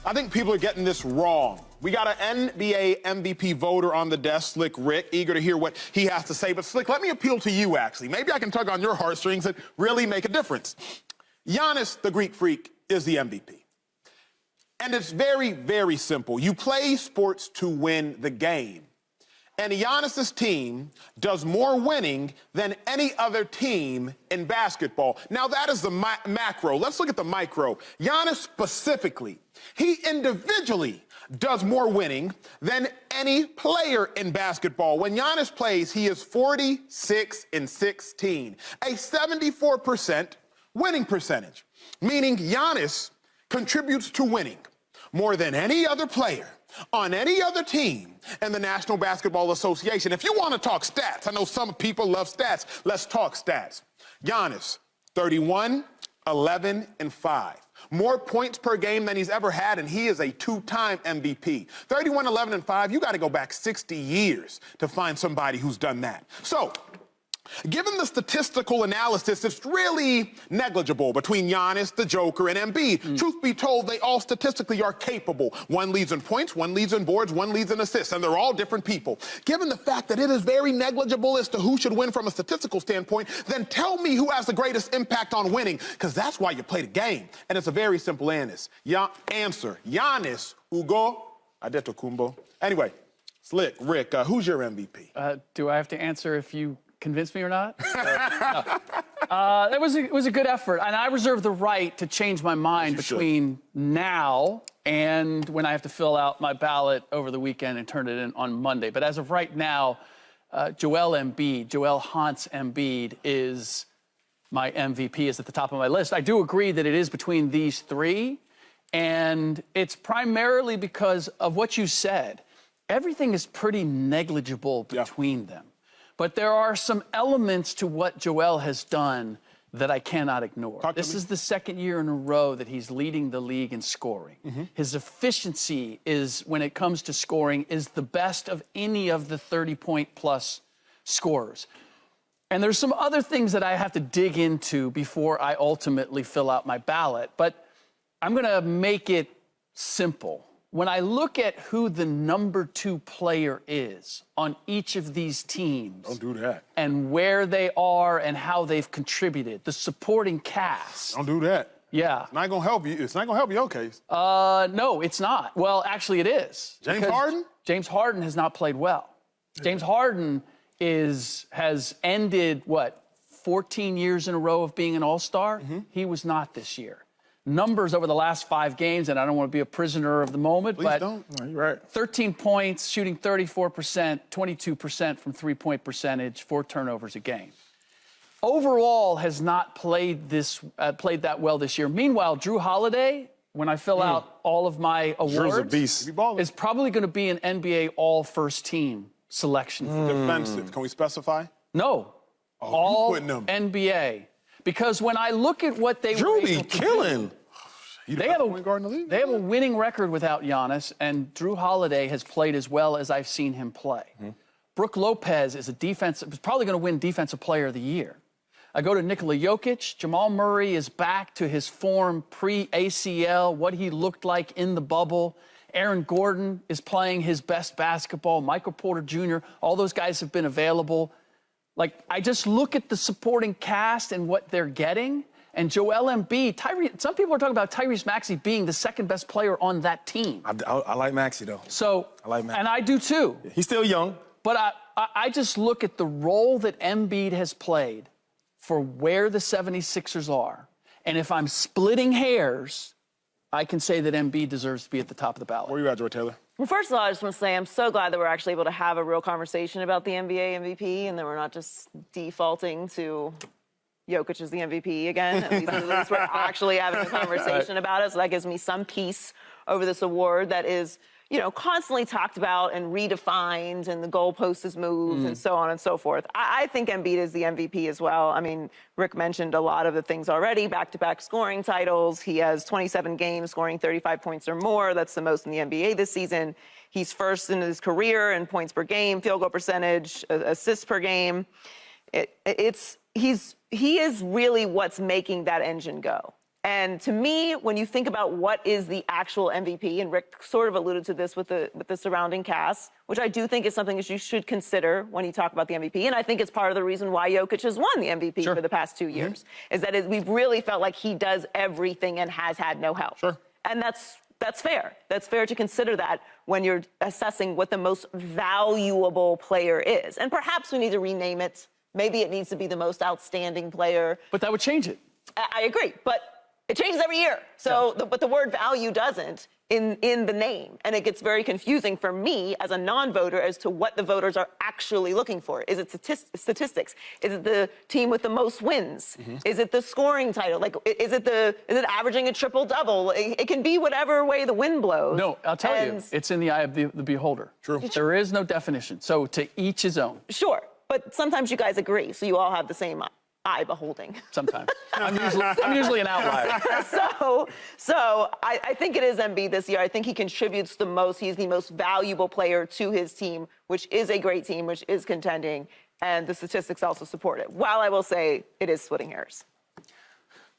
I think people are getting this wrong. We got an NBA MVP voter on the desk, Slick Rick, eager to hear what he has to say. But Slick, let me appeal to you, actually. Maybe I can tug on your heartstrings and really make a difference. Giannis, the Greek Freak, is the MVP. And it's very, very simple. You play sports to win the game. And Giannis's team does more winning than any other team in basketball. Now, that is the macro. Let's look at the micro. Giannis specifically, he individually does more winning than any player in basketball. When Giannis plays, he is 46-16, a 74% winning percentage, meaning Giannis contributes to winning more than any other player on any other team in the National Basketball Association. If you want to talk stats, I know some people love stats. Let's talk stats. Giannis, 31, 11, and 5. More points per game than he's ever had, and he is a two-time MVP. 31, 11, and 5, you got to go back 60 years to find somebody who's done that. So, given the statistical analysis, it's really negligible between Giannis, the Joker, and Embiid. Truth be told, they all statistically are capable. One leads in points, one leads in boards, one leads in assists, and they're all different people. Given the fact that it is very negligible as to who should win from a statistical standpoint, then tell me who has the greatest impact on winning, because that's why you play the game. And it's a very simple answer. Giannis Antetokounmpo. Anyway, Slick, Rick, who's your MVP? Do I have to answer if you convince me or not? It was a good effort, and I reserve the right to change my mind between now and when I have to fill out my ballot over the weekend and turn it in on Monday. But as of right now, Joel Hans Embiid is my MVP, is at the top of my list. I do agree that it is between these three, and it's primarily because of what you said. Everything is pretty negligible between them. But there are some elements to what Joel has done that I cannot ignore. This is the second year in a row that he's leading the league in scoring. His efficiency is, when it comes to scoring, is the best of any of the 30-point-plus scorers. And there's some other things that I have to dig into before I ultimately fill out my ballot. But I'm going to make it simple. When I look at who the number 2 player is on each of these teams, don't do that, and where they are and how they've contributed, the supporting cast. Don't do that. Yeah. It's not going to help you. It's not going to help your case. No, it's not. Well, actually, it is. James Harden? James Harden has not played well. James Harden has ended, 14 years in a row of being an all-star? He was not this year. Numbers over the last 5 games, and I don't want to be a prisoner of the moment, but don't. No, you're right. 13 points, shooting 34%, 22% from three-point percentage, 4 turnovers a game. Overall, has not played that well this year. Meanwhile, Drew Holiday, when I fill out all of my awards, Drew's a beast. Is probably going to be an NBA all-first team selection. Defensive. Can we specify? No. All NBA. Because when I look at what they Drew be killing. They have a winning record without Giannis, and Drew Holiday has played as well as I've seen him play. Brook Lopez is probably going to win Defensive Player of the Year. I go to Nikola Jokić. Jamal Murray is back to his form pre-ACL, what he looked like in the bubble. Aaron Gordon is playing his best basketball. Michael Porter Jr., all those guys have been available. I just look at the supporting cast and what they're getting. And Joel Embiid, some people are talking about Tyrese Maxey being the second best player on that team. I like Maxey, though. I like Maxey. And I do, too. He's still young. But I just look at the role that Embiid has played for where the 76ers are. And if I'm splitting hairs, I can say that Embiid deserves to be at the top of the ballot. Where are you at, Joy Taylor? Well, first of all, I just want to say I'm so glad that we're actually able to have a real conversation about the NBA MVP and that we're not just defaulting to Jokic as the MVP again. At least we're actually having a conversation about it. So that gives me some peace over this award that is, constantly talked about and redefined, and the goalpost is moved and so on and so forth. I think Embiid is the MVP as well. I mean, Rick mentioned a lot of the things already, back-to-back scoring titles. He has 27 games scoring 35 points or more. That's the most in the NBA this season. He's first in his career in points per game, field goal percentage, assists per game. He is really what's making that engine go. And to me, when you think about what is the actual MVP, and Rick sort of alluded to this with the surrounding cast, which I do think is something that you should consider when you talk about the MVP, and I think it's part of the reason why Jokić has won the MVP for the past 2 years, is that we've really felt like he does everything and has had no help. Sure. And that's fair. That's fair to consider that when you're assessing what the most valuable player is. And perhaps we need to rename it. Maybe it needs to be the most outstanding player. But that would change it. I agree, but it changes every year. So, but the word value doesn't in the name. And it gets very confusing for me as a non-voter as to what the voters are actually looking for. Is it statistics? Is it the team with the most wins? Is it the scoring title? Like, is it averaging a triple-double? It can be whatever way the wind blows. No, I'll tell you, it's in the eye of the beholder. True. There is no definition. So to each his own. Sure, but sometimes you guys agree, so you all have the same eye beholding. Sometimes. I'm usually an outlier. So I think it is Embiid this year. I think he contributes the most. He's the most valuable player to his team, which is a great team, which is contending, and the statistics also support it. While I will say it is splitting hairs.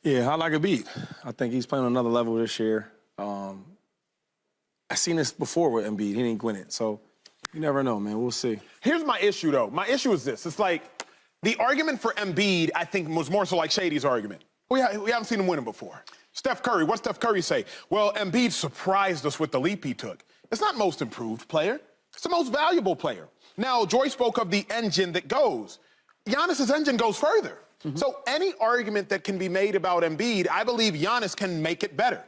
Yeah, I like Embiid. I think he's playing on another level this year. I've seen this before with Embiid. He didn't win it, so you never know, man. We'll see. Here's my issue, though. My issue is this. It's like the argument for Embiid, I think, was more so like Shady's argument. We haven't seen him win him before. Steph Curry, what's Steph Curry say? Well, Embiid surprised us with the leap he took. It's not most improved player. It's the most valuable player. Now, Joy spoke of the engine that goes. Giannis's engine goes further. So any argument that can be made about Embiid, I believe Giannis can make it better.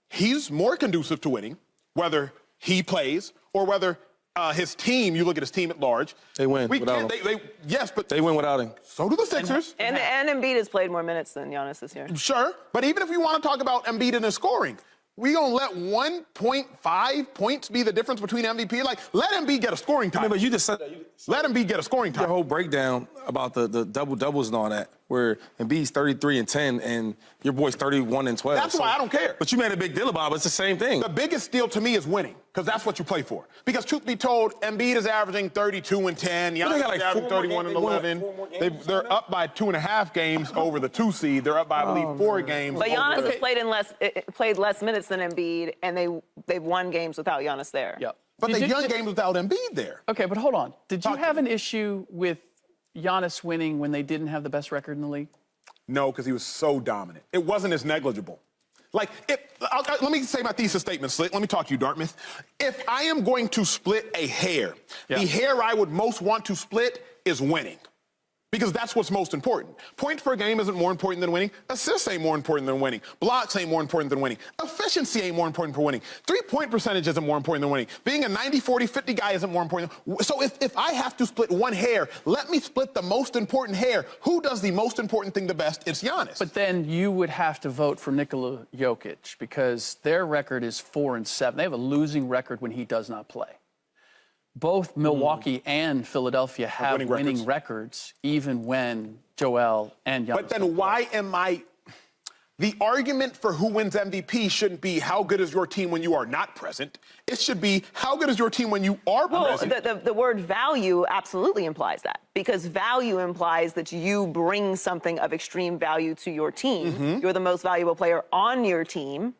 He's more conducive to winning, whether he plays or whether his team, you look at his team at large. They win without him. Yes, but they win without him. So do the Sixers. And Embiid has played more minutes than Giannis this year. Sure, but even if we want to talk about Embiid and his scoring, we gonna let 1.5 points be the difference between MVP? Like, let Embiid get a scoring title. But you just said that. Let Embiid get a scoring Your title. whole breakdown about the double-doubles and all that, where Embiid's 33 and 10 and your boy's 31 and 12. That's why I don't care. But you made a big deal about it. It's the same thing. The biggest deal to me is winning, because that's what you play for. Because truth be told, Embiid is averaging 32 and 10. Giannis got like is averaging 4 more 31 and games. 11. Four more games They're up by 2.5 games over the 2 seed. They're up by, I believe, 4 games. But Giannis over has played less minutes than Embiid, and they've won games without Giannis there. Yep. But they won games without Embiid there. Okay, but hold on. Did you Talk to have me. an issue with Giannis winning when they didn't have the best record in the league? No, because he was so dominant. It wasn't as negligible. Like, let me say my thesis statement, Slit. Let me talk to you, Dartmouth. If I am going to split a hair, the hair I would most want to split is winning. Because that's what's most important. Points per game isn't more important than winning. Assists ain't more important than winning. Blocks ain't more important than winning. Efficiency ain't more important for winning. Three-point percentage isn't more important than winning. Being a 90, 40, 50 guy isn't more important. So if I have to split one hair, let me split the most important hair. Who does the most important thing the best? It's Giannis. But then you would have to vote for Nikola Jokić because their record is 4-7. They have a losing record when he does not play. Both Milwaukee and Philadelphia have winning records, even when Joel and Giannis. But then why am I... The argument for who wins MVP shouldn't be how good is your team when you are not present. It should be how good is your team when you are present. The word value absolutely implies that, because value implies that you bring something of extreme value to your team. You're the most valuable player on your team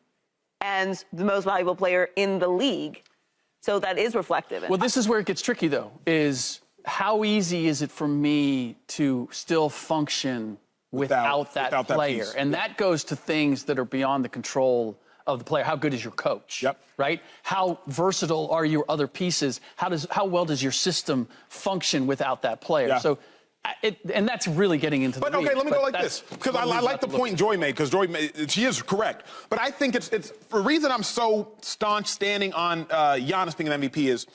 and the most valuable player in the league. So that is reflective. Well, this is where it gets tricky, though, is how easy is it for me to still function without that player? And that goes to things that are beyond the control of the player. How good is your coach? Right? How versatile are your other pieces? How well does your system function without that player? So, and that's really getting into the But okay, weeds, let me go like this, because I like the point Joy made, because she is correct. But I think it's the reason I'm so staunch standing on Giannis being an MVP is,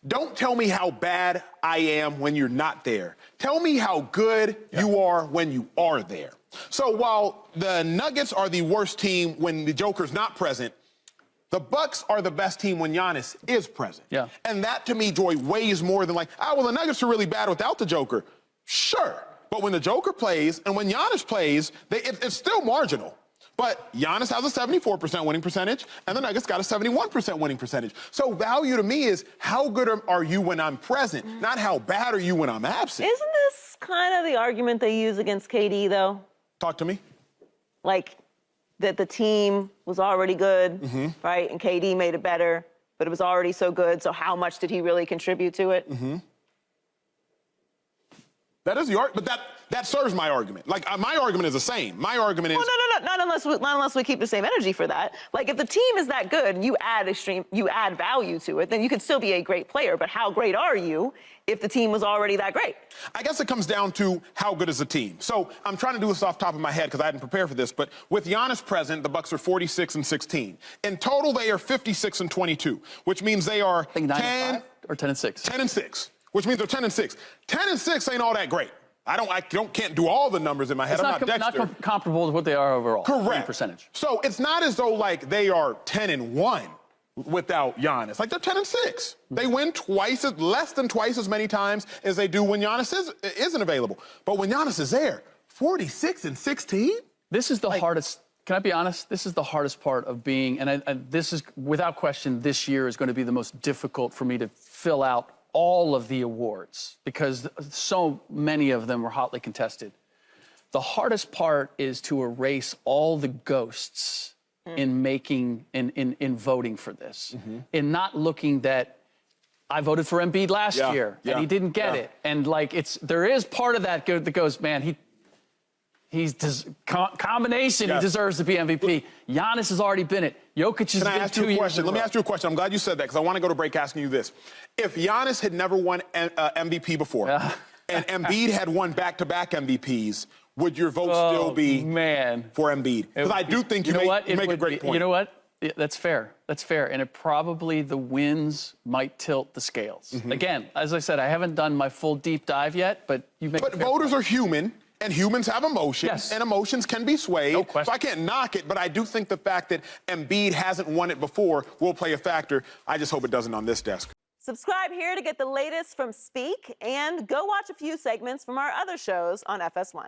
don't tell me how bad I am when you're not there. Tell me how good you are when you are there. So while the Nuggets are the worst team when the Joker's not present, the Bucks are the best team when Giannis is present. And that, to me, Joy, weighs more than like, well, the Nuggets are really bad without the Joker. Sure, but when the Joker plays and when Giannis plays, it's still marginal. But Giannis has a 74% winning percentage, and the Nuggets got a 71% winning percentage. So value to me is how good are you when I'm present, not how bad are you when I'm absent. Isn't this kind of the argument they use against KD, though? Talk to me. Like, that the team was already good, Mm-hmm. right? And KD made it better, but it was already so good. So how much did he really contribute to it? Mm-hmm. That is the argument, but that serves my argument. Like, my argument is the same. My argument is... Well, no, not unless we keep the same energy for that. Like, if the team is that good and you add value to it, then you can still be a great player. But how great are you if the team was already that great? I guess it comes down to how good is the team. So I'm trying to do this off the top of my head because I hadn't prepared for this, but with Giannis present, the Bucks are 46-16. In total, they are 56-22, which means they are 10 or 10-6. 10-6, which means they're 10-6. 10-6 ain't all that great. Can't do all the numbers in my head. It's I'm not Dexter. not comparable to what they are overall. Correct. Percentage. So it's not as though like they are 10-1 without Giannis. Like, they're 10-6. They win less than twice as many times as they do when Giannis isn't available. But when Giannis is there, 46-16. This is the hardest. Can I be honest? This is the hardest part of being, and this is without question, this year is going to be the most difficult for me to fill out all of the awards because so many of them were hotly contested. The hardest part is to erase all the ghosts in voting for this, in not looking that I voted for Embiid last year and he didn't get it, and like there is part of that that goes, man, combination. Yes. He deserves to be MVP. Giannis has already been it. Jokić has been 2 years. Let me ask you a question. I'm glad you said that because I want to go to break asking you this. If Giannis had never won MVP before and Embiid had won back-to-back MVPs, would your vote still be for Embiid? Because I do think you make a great point. You know what? That's fair. That's fair. And the wins might tilt the scales. Again, as I said, I haven't done my full deep dive yet, but you make. But voters are human. And humans have emotions, and emotions can be swayed. No question. So I can't knock it, but I do think the fact that Embiid hasn't won it before will play a factor. I just hope it doesn't on this desk. Subscribe here to get the latest from Speak, and go watch a few segments from our other shows on FS1.